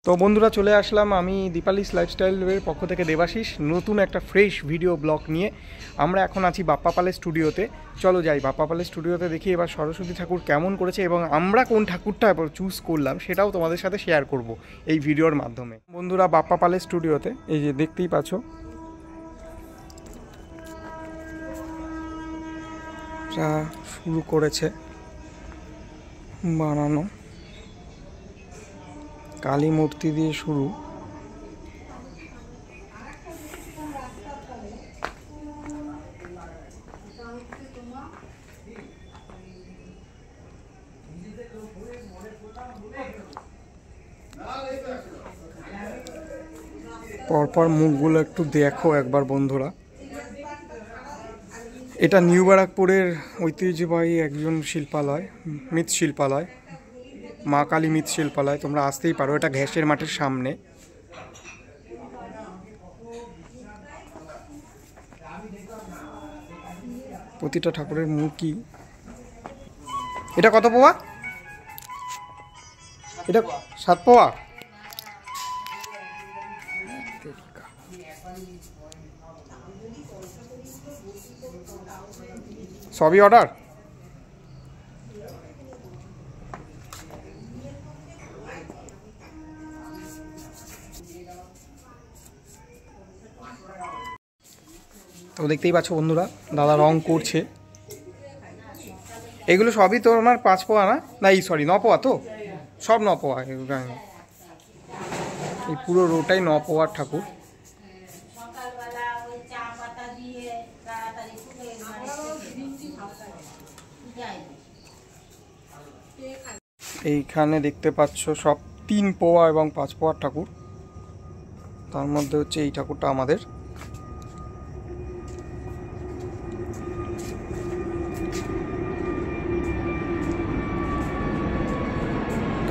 তো বন্ধুরা চলে আসলাম আমি দীপালিস লাইফস্টাইলের পক্ষ থেকে দেবাশিস নতুন একটা ফ্রেশ ভিডিও ব্লগ নিয়ে। আমরা এখন আছি বাপ্পা পালের স্টুডিওতে। চলো যাই বাপ্পা পালের স্টুডিওতে দেখি এবার সরস্বতী ঠাকুর কেমন করেছে এবং আমরা কোন ঠাকুরটা এবার চুজ করলাম সেটাও তোমাদের সাথে শেয়ার করব এই ভিডিওর মাধ্যমে। বন্ধুরা বাপ্পা পালের স্টুডিওতে এই যে দেখতেই পাচ্ছ শুরু করেছে বানানো, কালী মূর্তি দিয়ে শুরু। পরপর মুখগুলো একটু দেখো একবার বন্ধুরা। এটা নিউ ব্যারাকপুরের ঐতিহ্যবাহী একজন শিল্পালয়, মৃৎশিল্পালয়, মা কালী মৃৎশিল্পালয়। তোমরা আসতেই পারো, এটা ঘ্যাসের মাঠের সামনে। প্রতিটা ঠাকুরের মুখই। এটা কত পোয়া? এটা 7 পোয়া। সবই অর্ডার। তো দেখতেই পাচ্ছ বন্ধুরা দাদা রং করছে। এগুলো সবই তো আমার 5 পোয়া না, না এই সরি 9 পোয়া। তো সব 9 পোয়া। এই পুরো রোটাই 9 পোয়ার ঠাকুর। এইখানে দেখতে পাচ্ছ সব 3 পোয়া এবং 5 পোয়ার ঠাকুর। তার মধ্যে হচ্ছে এই ঠাকুরটা আমাদের।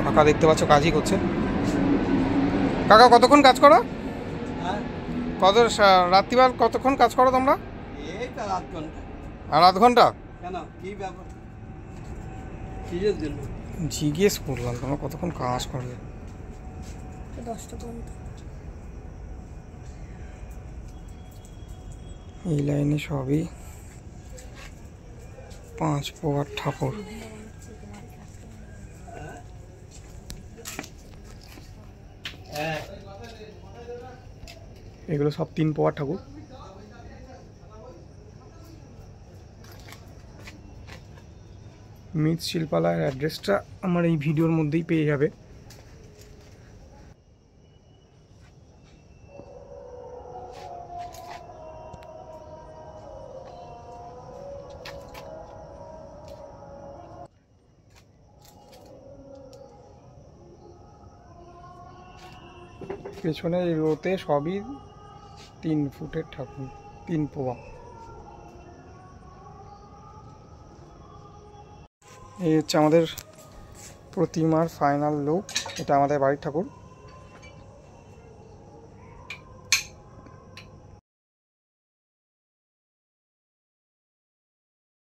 কাকা দেখতে পাচ্ছ কাজই করছে। কাকা কতক্ষণ কাজ করো? কত রাত্রিবার কতক্ষণ কাজ করো তোমরা? আর আধ ঘন্টা। জিজ্ঞেস করলাম তোমরা কতক্ষণ কাজ করবে। এই লাইনে সবই 5 পোয়ার ঠাকুর। এগুলো সব 3 পোয়ার ঠাকুর। মৃৎশিল্পালয়ের অ্যাড্রেসটা আমার এই ভিডিওর মধ্যেই পেয়ে যাবে। পেছনে এই রোতে সবই 3 ফুটের ঠাকুর, 3 পোয়া। এই হচ্ছে আমাদের প্রতিমার ফাইনাল লুক। এটা আমাদের বাড়ির ঠাকুর।